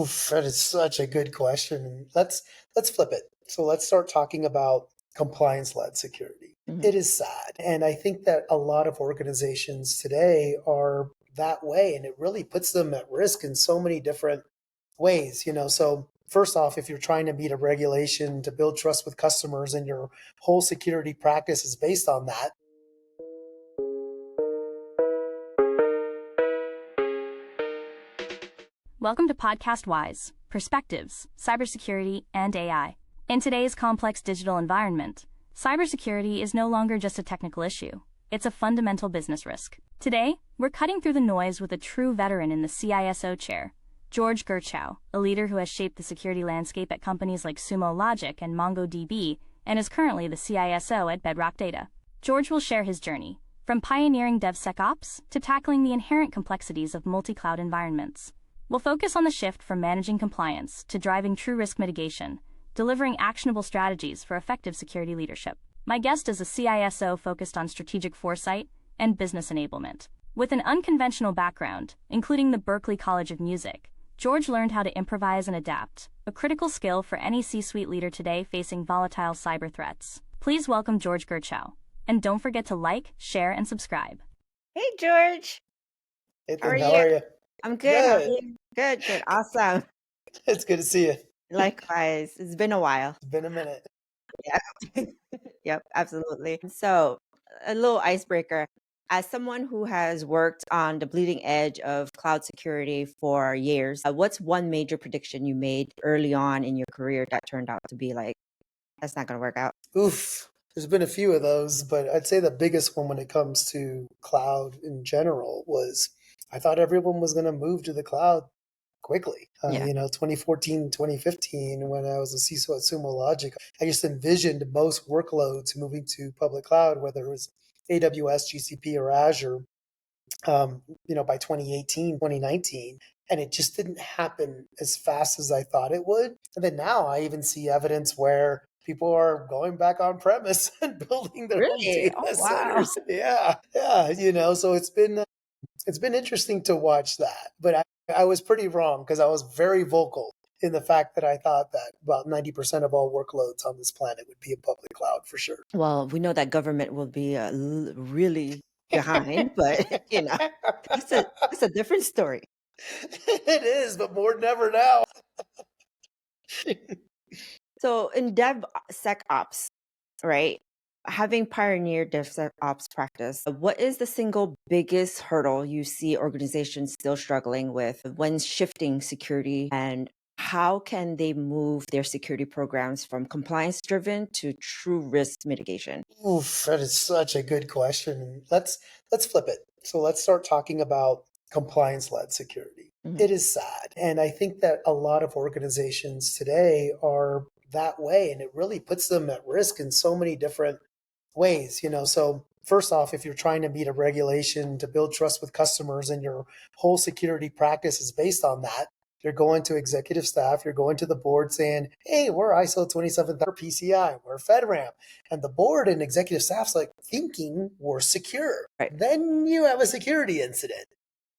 Oof, that is such a good question. Let's flip it. So let's start talking about compliance-led security. Mhm. It is sad, and I think that a lot of organizations today are that way, and it really puts them at risk in so many different ways. So first off, if you're trying to meet a regulation to build trust with customers, and your whole security practice is based on that. Welcome to Podcast Wise, Perspectives, Cybersecurity, and AI. In today's complex digital environment, cybersecurity is no longer just a technical issue. It's a fundamental business risk. Today, we're cutting through the noise with a true veteran in the CISO chair, George Gerchow, a leader who has shaped the security landscape at companies like Sumo Logic and MongoDB, and is currently the CISO at Bedrock Data. George will share his journey, from pioneering DevSecOps to tackling the inherent complexities of multi-cloud environments. We'll focus on the shift from managing compliance to driving true risk mitigation, delivering actionable strategies for effective security leadership. My guest is a CISO focused on strategic foresight and business enablement. With an unconventional background, including the Berklee College of Music, George learned how to improvise and adapt, a critical skill for any C-suite leader today facing volatile cyber threats. Please welcome George Gerchow. And don't forget to like, share, and subscribe. Hey, George. Hey, How are Tim, how are you? you? I'm good. How are Good. you? Good. Awesome. It's good to see you. Likewise. It's been a while. It's been a minute. Yeah. Yep, absolutely. So, a little icebreaker. As someone who has worked on the bleeding edge of cloud security for years, what's one major prediction you made early on in your career that turned out to be like, that's not going to work out? Oof. There's been a few of those, but I'd say the biggest one when it comes to cloud in general was I thought everyone was going to move to the cloud quickly. Yeah. 2014, 2015, when I was a CISO at Sumo Logic, I just envisioned most workloads moving to public cloud, whether it was AWS, GCP, or Azure, by 2018, 2019. And it just didn't happen as fast as I thought it would. And then now I even see evidence where people are going back on premise and building their own Really? Oh, data wow. centers. Yeah. So it's been interesting to watch that. But I was pretty wrong because I was very vocal in the fact that I thought that about 90% of all workloads on this planet would be in public cloud for sure. Well, we know that government will be really behind, but that's a different story. It is, but more than ever now. So in DevSecOps, right? Having pioneered DevSecOps practice, what is the single biggest hurdle you see organizations still struggling with when shifting security, and how can they move their security programs from compliance driven to true risk mitigation? Oof, that is such a good question. Let's flip it. So let's start talking about compliance-led security. Mhm. It is sad, and I think that a lot of organizations today are that way, and it really puts them at risk in so many different ways. So first off, if you're trying to meet a regulation to build trust with customers, and your whole security practice is based on that, you're going to executive staff, you're going to the board saying, hey, we're ISO 27000 PCI, we're FedRAMP. And the board and executive staff's like thinking we're secure. Right. Then you have a security incident.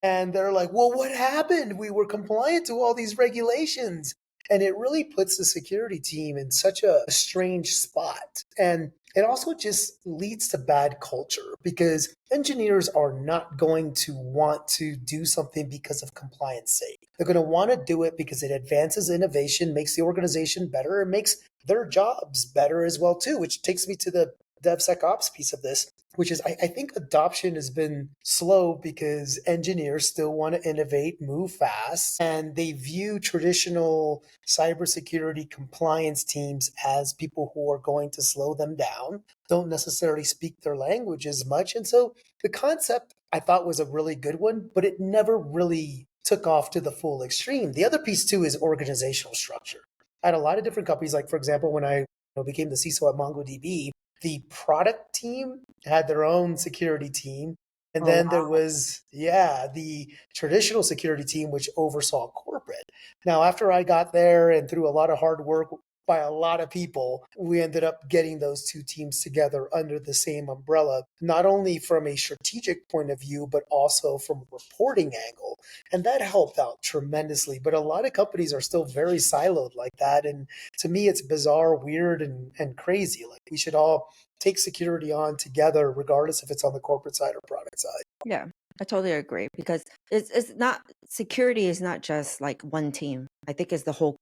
And they're like, well, what happened? We were compliant to all these regulations. And it really puts the security team in such a strange spot. And it also just leads to bad culture because engineers are not going to want to do something because of compliance sake. They're going to want to do it because it advances innovation, makes the organization better, and makes their jobs better as well too, which takes me to the DevSecOps piece of this, which is I think adoption has been slow because engineers still want to innovate, move fast, and they view traditional cybersecurity compliance teams as people who are going to slow them down, don't necessarily speak their language as much. And so the concept I thought was a really good one, but it never really took off to the full extreme. The other piece too is organizational structure. I had a lot of different companies, like for example, when I became the CISO at MongoDB, the product team had their own security team. And Oh, then there wow. was, the traditional security team, which oversaw corporate. Now, after I got there and through a lot of hard work by a lot of people, we ended up getting those two teams together under the same umbrella, not only from a strategic point of view, but also from a reporting angle. And that helped out tremendously. But a lot of companies are still very siloed like that. And to me, it's bizarre, weird, and crazy. Like we should all take security on together, regardless if it's on the corporate side or product side. Yeah, I totally agree because it's not security is not just like one team. I think it's the whole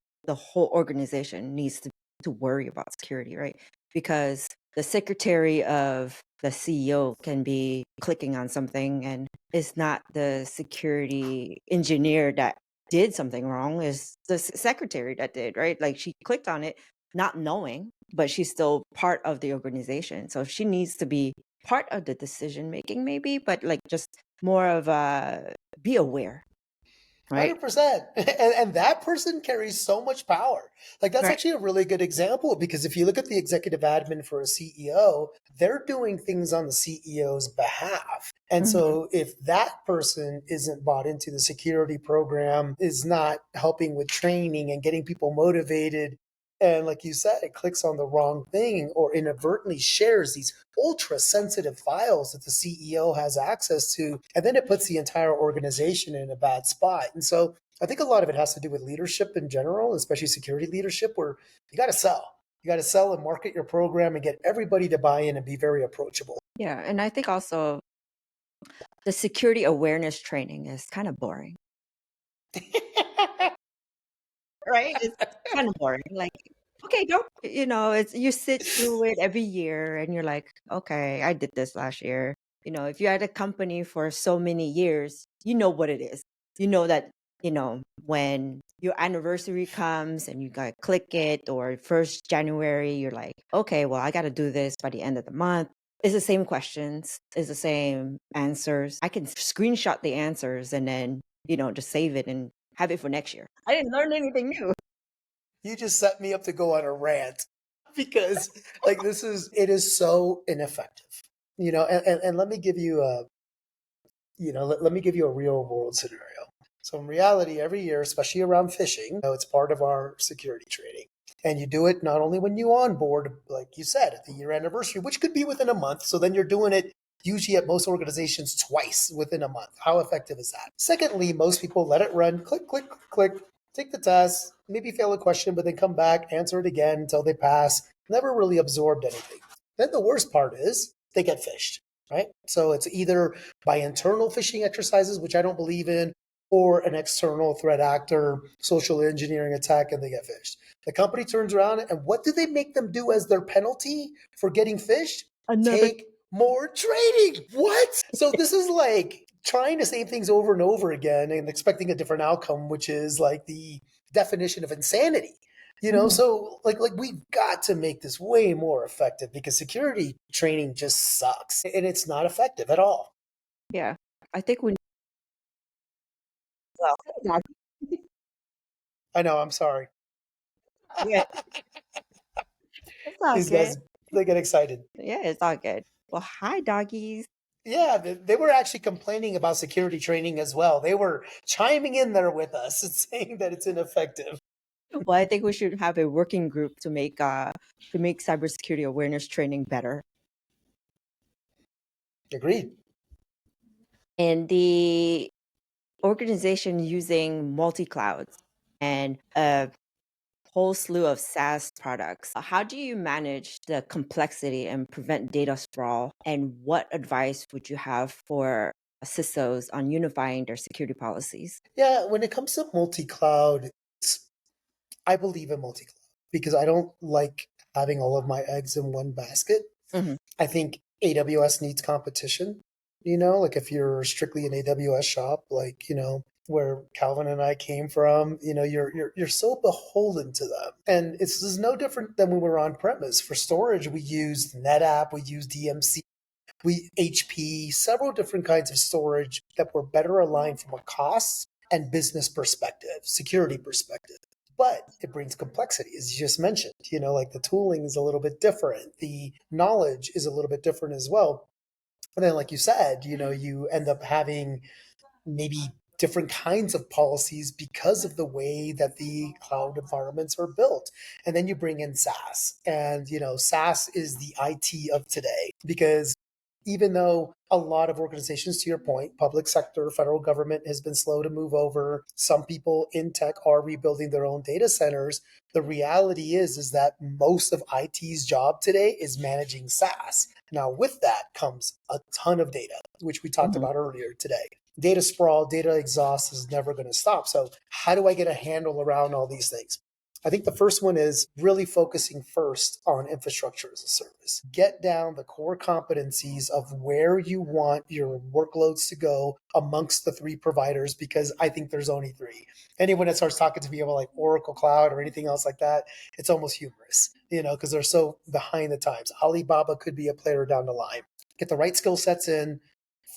organization needs to worry about security, right? Because the secretary of the CEO can be clicking on something and it's not the security engineer that did something wrong, it's the secretary that did, right? Like she clicked on it not knowing, but she's still part of the organization. So she needs to be part of the decision making maybe, but like just more of a be aware, right? 100%. And that person carries so much power. Like, that's Right. actually a really good example because if you look at the executive admin for a CEO, they're doing things on the CEO's behalf. And Mhm. so, if that person isn't bought into the security program, is not helping with training and getting people motivated, and like you said, it clicks on the wrong thing or inadvertently shares these ultra sensitive files that the CEO has access to, and then it puts the entire organization in a bad spot. And so I think a lot of it has to do with leadership in general, especially security leadership, where you got to sell. You got to sell and market your program and get everybody to buy in and be very approachable. Yeah, and I think also the security awareness training is kind of boring, right? It's kind of boring. Like, okay, don't it's you sit through it every year and you're like, okay, I did this last year. If you're at a company for so many years, you know what it is. You know that, when your anniversary comes and you gotta click it or first January, you're like, okay, well, I gotta do this by the end of the month. It's the same questions, it's the same answers. I can screenshot the answers and then, just save it and have it for next year. I didn't learn anything new. You just set me up to go on a rant because like it is so ineffective. And let me give you a let me give you a real world scenario. So in reality, every year, especially around phishing, it's part of our security training. And you do it not only when you onboard, like you said, at the year anniversary, which could be within a month. So then you're doing it usually at most organizations twice within a month. How effective is that? Secondly, most people let it run, click, click, click, take the test, maybe fail a question, but then come back, answer it again until they pass. Never really absorbed anything. Then the worst part is they get phished, right? So it's either by internal phishing exercises, which I don't believe in, or an external threat actor, social engineering attack, and they get phished. The company turns around and what do they make them do as their penalty for getting phished? Another Take more training. What? So this is like trying the same things over and over again and expecting a different outcome, which is like the definition of insanity. Mhm. So like we've got to make this way more effective because security training just sucks and it's not effective at all. Yeah. I think we well, yeah, I know, I'm sorry. yeah, it's all These good. guys, they get excited. Yeah, it's all good. Well, hi, doggies. Yeah, they were actually complaining about security training as well. They were chiming in there with us and saying that it's ineffective. Well, I think we should have a working group to make cybersecurity awareness training better. Agreed. And the organization using multi-clouds and a whole slew of SaaS products. How do you manage the complexity and prevent data sprawl? And what advice would you have for CISOs on unifying their security policies? Yeah, when it comes to multi-cloud, I believe in multi-cloud because I don't like having all of my eggs in one basket. Mhm. I think AWS needs competition. Like if you're strictly an AWS shop, like, where Calvin and I came from, you're so beholden to them. And it's just no different than when we were on premise. For storage, we used NetApp, we used DMC, we HP, several different kinds of storage that were better aligned from a cost and business perspective, security perspective. But it brings complexity, as you just mentioned. Like the tooling is a little bit different, the knowledge is a little bit different as well. And then, like you said, you end up having maybe different kinds of policies because of the way that the cloud environments are built. And then you bring in SaaS. And, SaaS is the IT of today because even though a lot of organizations, to your point, public sector, federal government has been slow to move over, some people in tech are rebuilding their own data centers. The reality is that most of IT's job today is managing SaaS. Now, with that comes a ton of data, which we talked about earlier today. Data sprawl, data exhaust is never going to stop. So how do I get a handle around all these things? I think the first one is really focusing first on infrastructure as a service. Get down the core competencies of where you want your workloads to go amongst the three providers, because I think there's only three. Anyone that starts talking to me about like Oracle Cloud or anything else like that, it's almost humorous, because they're so behind the times. Alibaba could be a player down the line. Get the right skill sets in,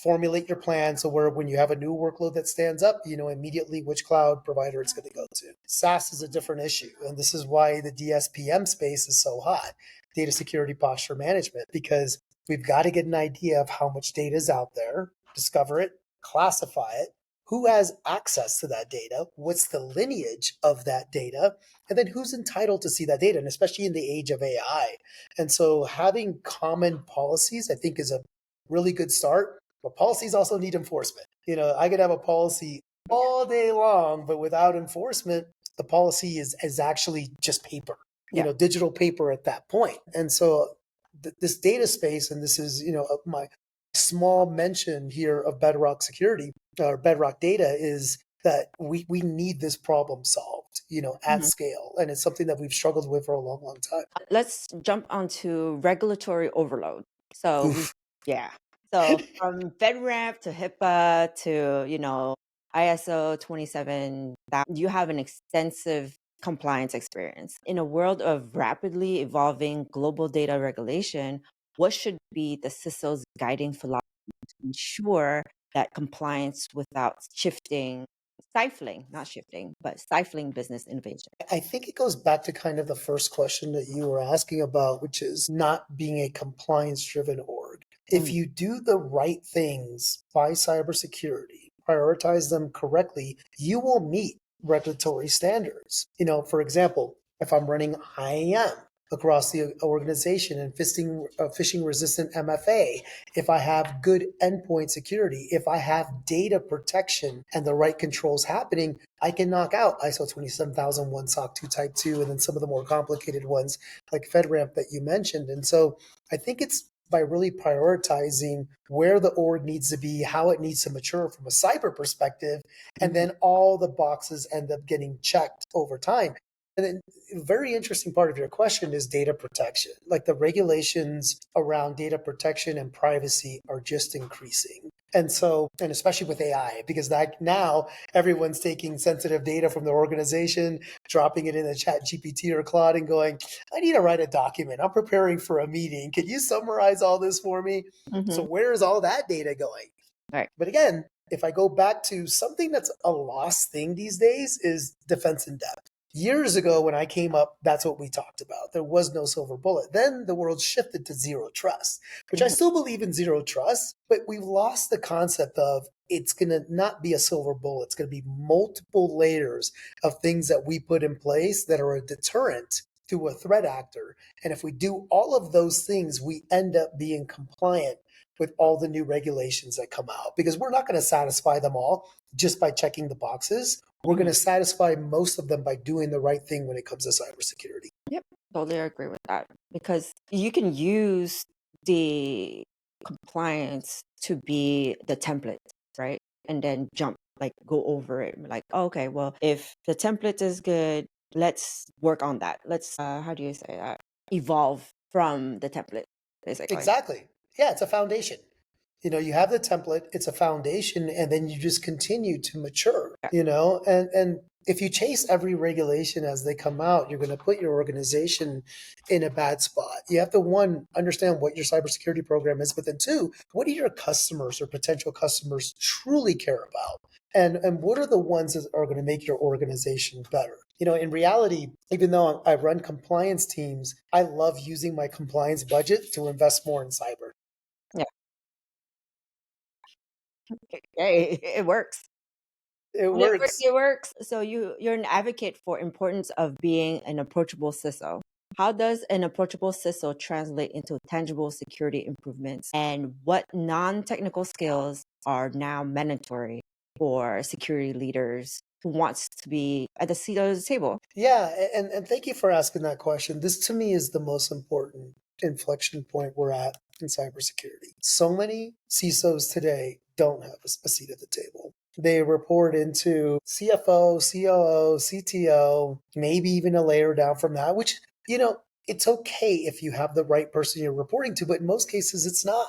formulate your plan so where when you have a new workload that stands up, you know immediately which cloud provider it's going to go to. SaaS is a different issue, and this is why the DSPM space is so hot, data security posture management, because we've got to get an idea of how much data is out there, discover it, classify it, who has access to that data, what's the lineage of that data, and then who's entitled to see that data, and especially in the age of AI. And so having common policies, I think, is a really good start. But policies also need enforcement. I could have a policy all day long, but without enforcement, the policy is actually just paper, digital paper at that point. And so this data space, and this is, my small mention here of Bedrock security or Bedrock data, is that we need this problem solved, at scale. And it's something that we've struggled with for a long, long time. Let's jump onto regulatory overload. So, Oof. yeah. So from FedRAMP to HIPAA to, ISO 27, that you have an extensive compliance experience. In a world of rapidly evolving global data regulation, what should be the CISO's guiding philosophy to ensure that compliance without stifling business innovation? I think it goes back to kind of the first question that you were asking about, which is not being a compliance driven org. If you do the right things by cybersecurity, prioritize them correctly, you will meet regulatory standards. For example, if I'm running IAM across the organization and phishing resistant MFA, if I have good endpoint security, if I have data protection and the right controls happening, I can knock out ISO 27001, SOC 2 Type 2, and then some of the more complicated ones like FedRAMP that you mentioned. And so I think it's by really prioritizing where the org needs to be, how it needs to mature from a cyber perspective, and then all the boxes end up getting checked over time. And then a very interesting part of your question is data protection. Like the regulations around data protection and privacy are just increasing. And so, and especially with AI, because now everyone's taking sensitive data from their organization, dropping it in a chat GPT or Claude and going, I need to write a document. I'm preparing for a meeting. Can you summarize all this for me? So where is all that data going? Right. But again, if I go back to something that's a lost thing these days is defense in depth. Years ago, when I came up, that's what we talked about. There was no silver bullet. Then the world shifted to zero trust, which I still believe in zero trust, but we've lost the concept of it's going to not be a silver bullet. It's going to be multiple layers of things that we put in place that are a deterrent to a threat actor. And if we do all of those things, we end up being compliant with all the new regulations that come out, because we're not going to satisfy them all just by checking the boxes. We're going to satisfy most of them by doing the right thing when it comes to cybersecurity. Yep, totally agree with that, because you can use the compliance to be the template, right? And then go over it. Like, okay, well, if the template is good, let's work on that. Let's, how do you say that? Evolve from the template, basically. Exactly. Yeah, it's a foundation. You have the template, it's a foundation, and then you just continue to mature, and if you chase every regulation as they come out, you're going to put your organization in a bad spot. You have to, one, understand what your cybersecurity program is, but then two, what do your customers or potential customers truly care about? And what are the ones that are going to make your organization better? In reality, even though I run compliance teams, I love using my compliance budget to invest more in cyber. Yeah. Hey, it works. It When it works, works. it works. So you're an advocate for importance of being an approachable CISO. How does an approachable CISO translate into tangible security improvements? And what non-technical skills are now mandatory for security leaders who wants to be at the seat of the table? Yeah, and thank you for asking that question. This to me is the most important inflection point we're at in cybersecurity. So many CISOs today don't have a seat at the table. They report into CFO, COO, CTO, maybe even a layer down from that, which, it's okay if you have the right person you're reporting to, but in most cases it's not.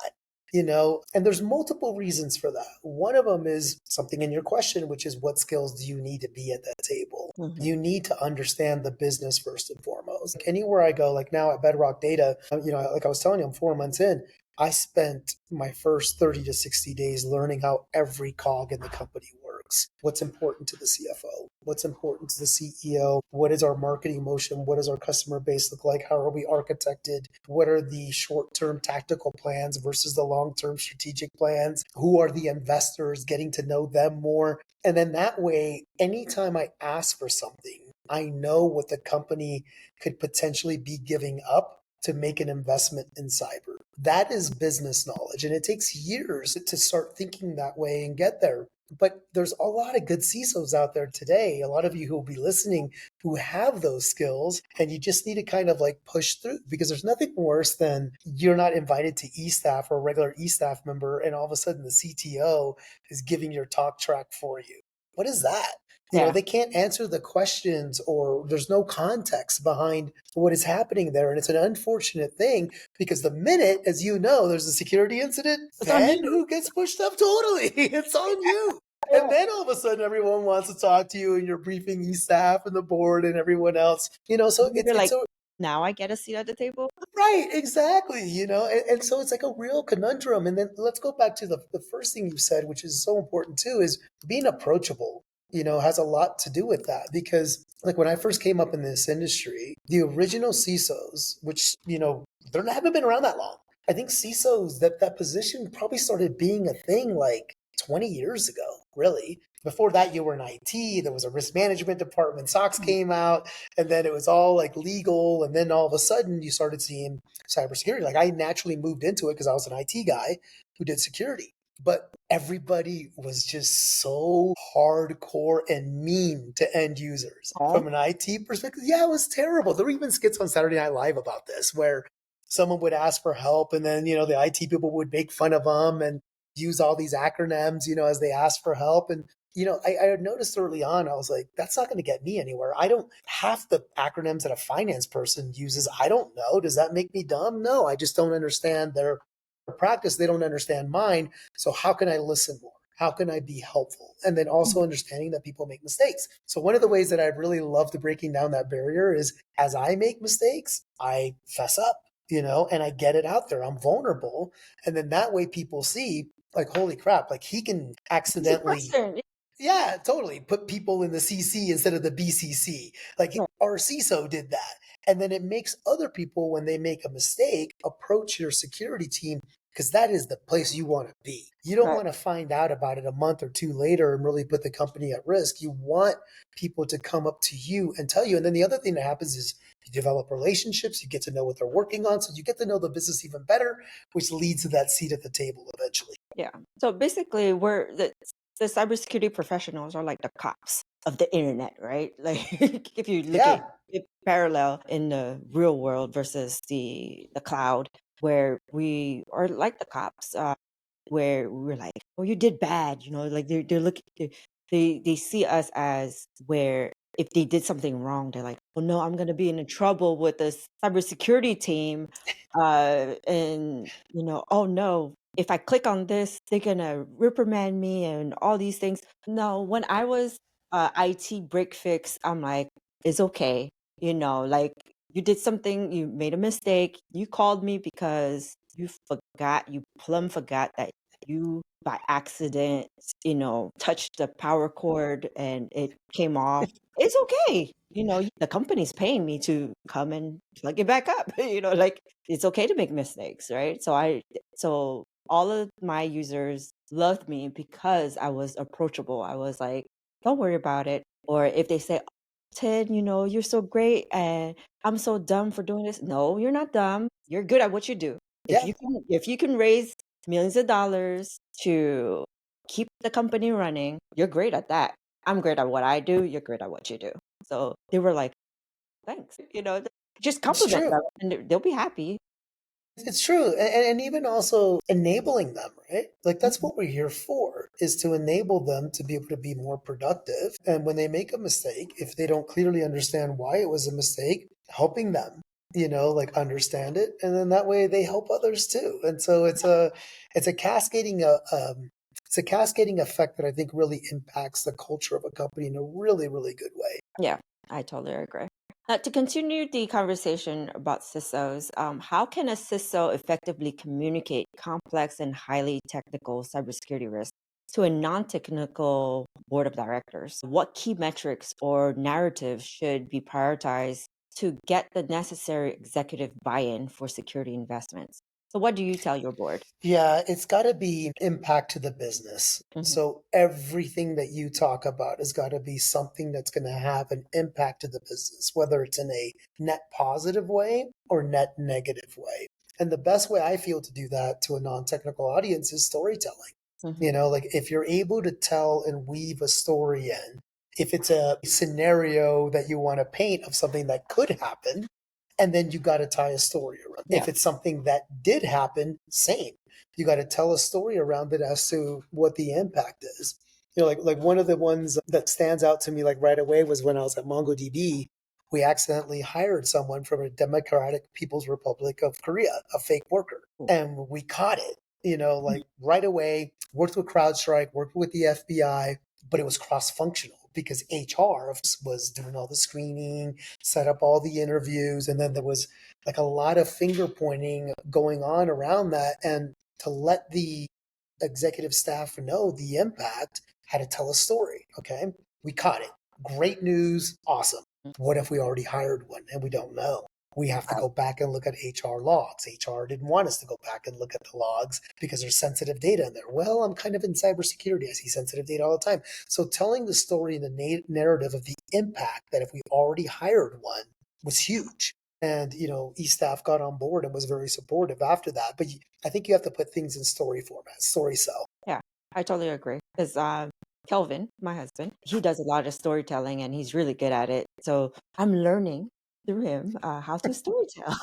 And there's multiple reasons for that. One of them is something in your question, which is what skills do you need to be at that table? Mhm. You need to understand the business first and foremost. Like anywhere I go, like now at Bedrock Data, like I was telling you, I'm 4 months in. I spent my first 30 to 60 days learning how every cog in the company works. What's important to the CFO? What's important to the CEO? What is our marketing motion? What does our customer base look like? How are we architected? What are the short term tactical plans versus the long term strategic plans? Who are the investors? Getting to know them more. And then that way, anytime I ask for something, I know what the company could potentially be giving up to make an investment in cyber. That is business knowledge. And it takes years to start thinking that way and get there. But there's a lot of good CISOs out there today, a lot of you who will be listening who have those skills, and you just need to kind of like push through because there's nothing worse than you're not invited to e-staff or a regular e-staff member, and all of a sudden the CTO is giving your talk track for you. What is that? Yeah. They can't answer the questions or there's no context behind what is happening there. And it's an unfortunate thing because the minute, as you know, there's a security incident, It's on then you. who gets pushed up? Totally. It's on you. Yeah. And then all of a sudden everyone wants to talk to you and you're briefing staff and the board and everyone else, so You're it's like, a now I get a seat at the table? right, exactly, and so it's like a real conundrum. And then let's go back to the first thing you said, which is so important too, is being approachable, has a lot to do with that. Because like when I first came up in this industry, the original CISOs, which, they haven't been around that long. I think CISOs, that position probably started being a thing like 20 years ago, really. Before that, you were in IT, there was a risk management department, SOX came out, and then it was all like legal. And then all of a sudden you started seeing cybersecurity. Like I naturally moved into it because I was an IT guy who did security. But everybody was just so hardcore and mean to end users Oh, from an IT perspective. Yeah, it was terrible. There were even skits on Saturday Night Live about this where someone would ask for help and then, the IT people would make fun of them and use all these acronyms, as they asked for help. And I had noticed early on, I was like, that's not going to get me anywhere. I don't half the acronyms that a finance person uses. I don't know. Does that make me dumb? No, I just don't understand their practice. They don't understand mine. So how can I listen more? How can I be helpful? And then also understanding that people make mistakes. So one of the ways that I really love to breaking down that barrier is as I make mistakes, I fess up, and I get it out there. I'm vulnerable. And then that way people see like, holy crap, like he can it's a accidentally question. yeah, totally. Put people in the CC instead of the BCC. Like Yeah. our CISO did that. And then it makes other people, when they make a mistake, approach your security team because that is the place you want to be. You don't Right. want to find out about it a month or two later and really put the company at risk. You want people to come up to you and tell you. And then the other thing that happens is you develop relationships, you get to know what they're working on. So you get to know the business even better, which leads to that seat at the table eventually. Yeah. So basically, the cybersecurity professionals are like the cops of the internet, right? Like if you look at Yeah. it parallel in the real world versus the cloud, where we are like the cops, where we're like, oh, you did bad, like they're looking, they see us as where if they did something wrong, they're like, oh no, I'm gonna be in trouble with the cybersecurity team, and oh no, if I click on this, they're gonna reprimand me and all these things. No, when I was IT break fix, I'm like, it's okay, like you did something, you made a mistake, you called me because you plumb forgot that you by accident, touched the power cord and it came off. It's okay. The company's paying me to come and plug it back up. Like it's okay to make mistakes, right? So all of my users loved me because I was approachable. I was like, don't worry about it. Or if they say, Ted, you're so great and I'm so dumb for doing this. No, you're not dumb. You're good at what you do. Yeah, If you can raise millions of dollars to keep the company running, you're great at that. I'm great at what I do. You're great at what you do. So they were like, thanks. Just it's compliment true. them and they'll be happy. It's true. And even also enabling them, right? Like that's Mhm. what we're here for, is to enable them to be able to be more productive. And when they make a mistake, if they don't clearly understand why it was a mistake, helping them, like understand it. And then that way they help others too. And so it's a cascading it's a cascading effect that I think really impacts the culture of a company in a really, really good way. Yeah, I totally agree. To continue the conversation about CISOs, how can a CISO effectively communicate complex and highly technical cybersecurity risks to a non-technical board of directors? What key metrics or narratives should be prioritized to get the necessary executive buy-in for security investments? So, what do you tell your board? Yeah, it's got to be impact to the business. Mhm. So everything that you talk about has got to be something that's going to have an impact to the business, whether it's in a net positive way or net negative way. And the best way I feel to do that to a non-technical audience is storytelling. Mhm. Like if you're able to tell and weave a story in, if it's a scenario that you want to paint of something that could happen, and then you got to tie a story around. Yeah. If it's something that did happen, same. You got to tell a story around it as to what the impact is. Like one of the ones that stands out to me like right away was when I was at MongoDB. We accidentally hired someone from a Democratic People's Republic of Korea, a fake worker, Cool. and we caught it. Like right away. Worked with CrowdStrike, worked with the FBI, but it was cross-functional because HR was doing all the screening, set up all the interviews, and then there was like a lot of finger pointing going on around that. And to let the executive staff know the impact, had to tell a story. Okay, we caught it. Great news, awesome. What if we already hired one and we don't know? We have to Right. go back and look at HR logs. HR didn't want us to go back and look at the logs because there's sensitive data in there. Well, I'm kind of in cybersecurity. I see sensitive data all the time. So telling the story and the narrative of the impact that if we already hired one was huge. And, eStaff got on board and was very supportive after that. But I think you have to put things in story format, story cell. Yeah, I totally agree. Because Kelvin, my husband, he does a lot of storytelling and he's really good at it. So I'm learning through him how to storytell.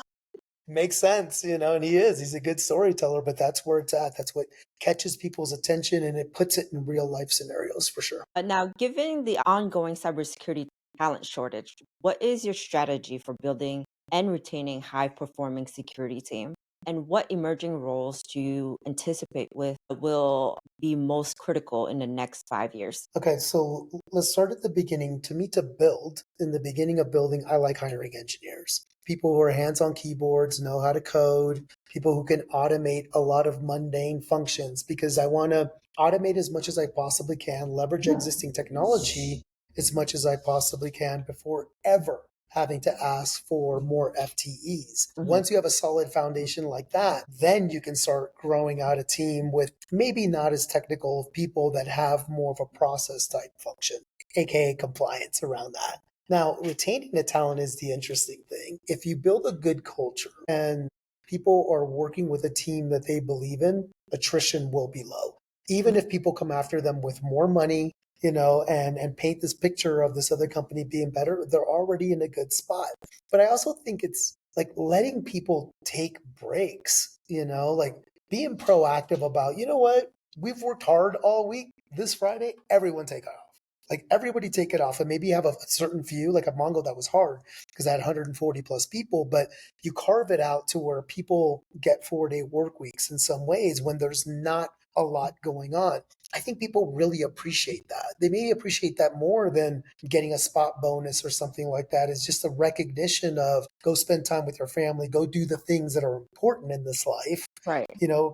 Makes sense, and he is. He's a good storyteller, but that's where it's at. That's what catches people's attention and it puts it in real life scenarios for sure. Now, given the ongoing cybersecurity talent shortage, what is your strategy for building and retaining high performing security team? And what emerging roles do you anticipate will be most critical in the next 5 years? Okay, so let's start at the beginning. To me, to build, in the beginning of building, I like hiring engineers. People who are hands on keyboards, know how to code, people who can automate a lot of mundane functions because I want to automate as much as I possibly can, leverage existing technology as much as I possibly can before ever having to ask for more FTEs. Mhm. Once you have a solid foundation like that, then you can start growing out a team with maybe not as technical people that have more of a process type function, aka compliance around that. Now, retaining the talent is the interesting thing. If you build a good culture and people are working with a team that they believe in, attrition will be low. Even if people come after them with more money, and paint this picture of this other company being better, they're already in a good spot. But I also think it's like letting people take breaks, like being proactive about, you know what, we've worked hard all week. This Friday, everyone take it off. Like everybody take it off, and maybe you have a certain few, like a Mongo that was hard because I had 140 plus people, but you carve it out to where people get 4-day work weeks in some ways when there's not a lot going on. I think people really appreciate that. They may appreciate that more than getting a spot bonus or something like that. It's just a recognition of go spend time with your family, go do the things that are important in this life, Right.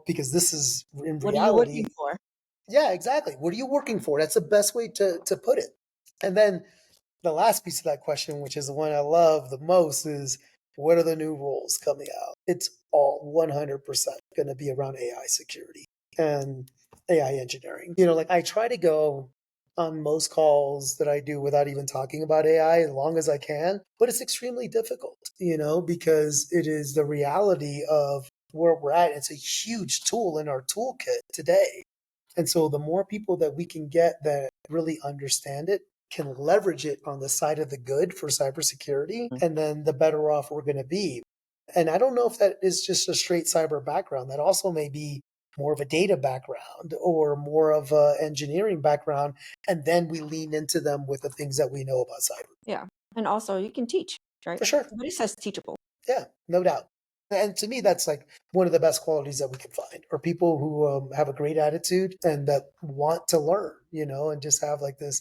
because this is in What are you reality. looking for? Yeah, exactly. What are you working for? That's the best way to put it. And then the last piece of that question, which is the one I love the most, is what are the new rules coming out? It's all 100% going to be around AI security and AI engineering. Like I try to go on most calls that I do without even talking about AI as long as I can, but it's extremely difficult, because it is the reality of where we're at. It's a huge tool in our toolkit today. And so the more people that we can get that really understand it, can leverage it on the side of the good for cybersecurity, and then the better off we're going to be. And I don't know if that is just a straight cyber background. That also may be more of a data background or more of a engineering background. And then we lean into them with the things that we know about cyber. Yeah. And also you can teach, right? For sure. Somebody says teachable. Yeah, no doubt. And to me, that's like one of the best qualities that we can find, are people who have a great attitude and that want to learn, and just have like this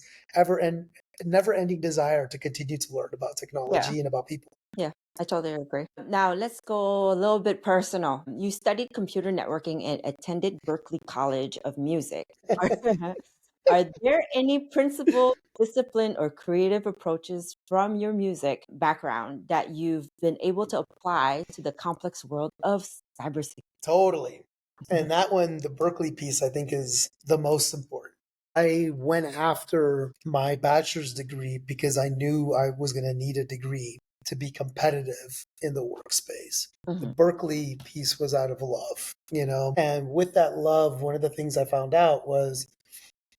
never ending desire to continue to learn about Yeah. technology and about people. Yeah, I totally agree. Now let's go a little bit personal. You studied computer networking and attended Berklee College of Music. Are there any principle, discipline, or creative approaches from your music background that you've been able to apply to the complex world of cybersecurity? Totally. And that one, the Berkeley piece, I think is the most important. I went after my bachelor's degree because I knew I was going to need a degree to be competitive in the workspace. The Mhm. Berkeley piece was out of love, and with that love, one of the things I found out was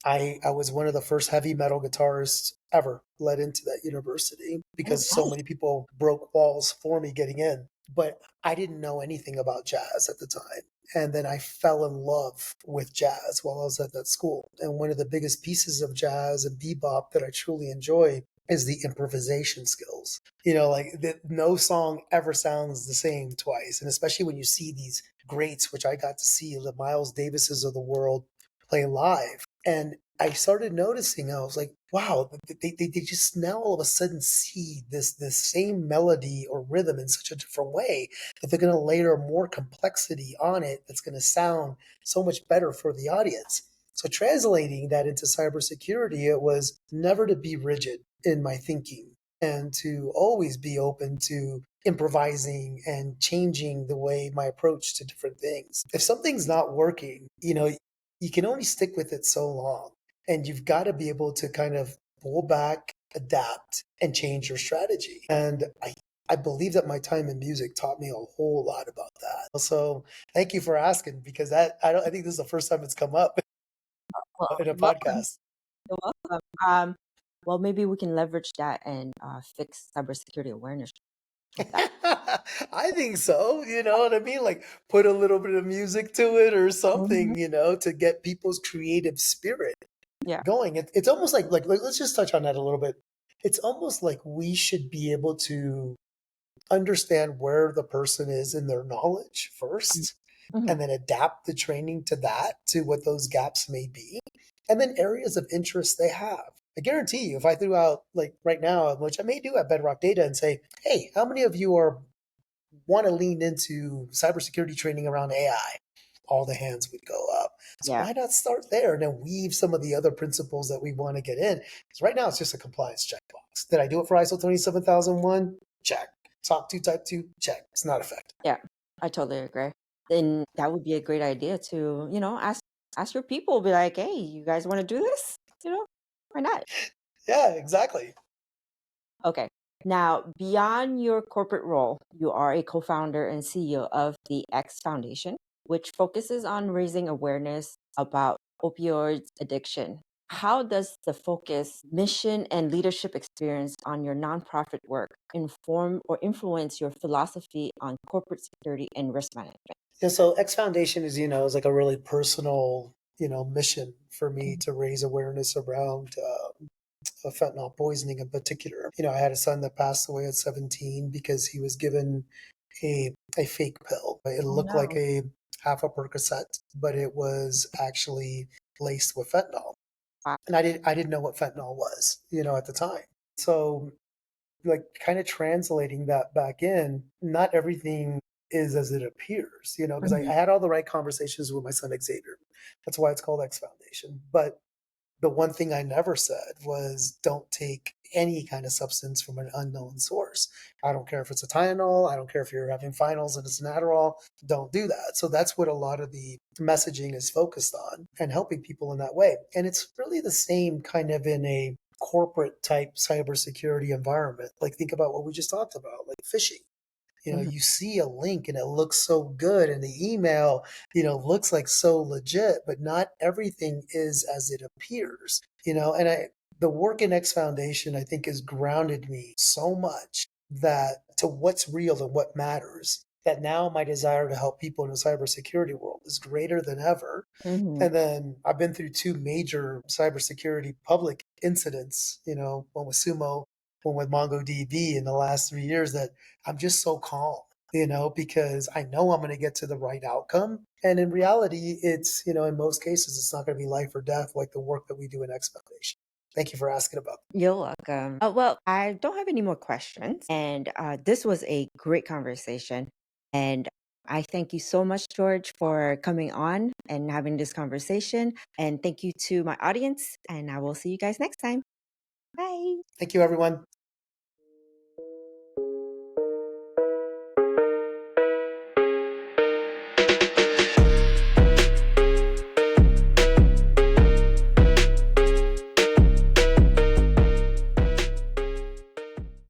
I was one of the first heavy metal guitarists ever let into that university Oh, because so nice. many people broke walls for me getting in. But I didn't know anything about jazz at the time. And then I fell in love with jazz while I was at that school. And one of the biggest pieces of jazz and bebop that I truly enjoy is the improvisation skills. Like that no song ever sounds the same twice. And especially when you see these greats, which I got to see, the Miles Davises of the world play live. And I started noticing, I was like, wow, they just now all of a sudden see this same melody or rhythm in such a different way that they're going to layer more complexity on it that's going to sound so much better for the audience. So translating that into cybersecurity, it was never to be rigid in my thinking and to always be open to improvising and changing the way my approach to different things. If something's not working, you can only stick with it so long. And you've got to be able to kind of pull back, adapt, and change your strategy. And I believe that my time in music taught me a whole lot about that. So thank you for asking, because I think this is the first time it's come up Well, in a welcome. podcast. You're welcome. Well, maybe we can leverage that and fix cybersecurity awareness with that. I think so. You know what I mean? Like put a little bit of music to it or Mhm. something, to get people's creative spirit Yeah. going. It's almost like let's just touch on that a little bit. It's almost like we should be able to understand where the person is in their knowledge first, Mhm. and then adapt the training to that, to what those gaps may be, and then areas of interest they have. I guarantee you, if I threw out like right now, which I may do at Bedrock Data, and say, hey, how many of you want to lean into cybersecurity training around AI? All the hands would go up. So Yeah. why not start there and then weave some of the other principles that we want to get in? Because right now it's just a compliance checkbox. Did I do it for ISO 27001? Check. SOC 2 Type 2? Check. It's not effective. Yeah. I totally agree. Then that would be a great idea to, ask your people, be like, hey, you guys want to do this? Why not? Yeah, exactly. Okay. Now, beyond your corporate role, you are a co-founder and CEO of the X Foundation, which focuses on raising awareness about opioid addiction. How does the focus, mission, and leadership experience on your nonprofit work inform or influence your philosophy on corporate security and risk management? Yeah, so X Foundation is like a really personal, mission for me to raise awareness around fentanyl poisoning in particular. I had a son that passed away at 17 because he was given a fake pill. It Oh looked like no. a half a Percocet, but it was actually laced with fentanyl. Wow. And I didn't know what fentanyl was, at the time. So like kind of translating that back in, not everything is as it appears, because I Mhm. had all the right conversations with my son Xavier. That's why it's called X Foundation. But the one thing I never said was don't take any kind of substance from an unknown source. I don't care if it's a Tylenol. I don't care if you're having finals and it's an Adderall. Don't do that. So that's what a lot of the messaging is focused on and helping people in that way. And it's really the same kind of in a corporate type cybersecurity environment. Like think about what we just talked about, like phishing. Mhm. You see a link and it looks so good and the email, looks like so legit, but not everything is as it appears, and the work in X Foundation, I think, has grounded me so much that to what's real and what matters, that now my desire to help people in the cybersecurity world is greater than ever. Mhm. And then I've been through two major cybersecurity public incidents, one with Sumo, one with MongoDB in the last 3 years, that I'm just so calm, because I know I'm going to get to the right outcome. And in reality, it's, in most cases, it's not going to be life or death like the work that we do in X Foundation. Thank you for asking about that. You're welcome. Well, I don't have any more questions. And this was a great conversation. And I thank you so much, George, for coming on and having this conversation. And thank you to my audience. And I will see you guys next time. Bye. Thank you, everyone.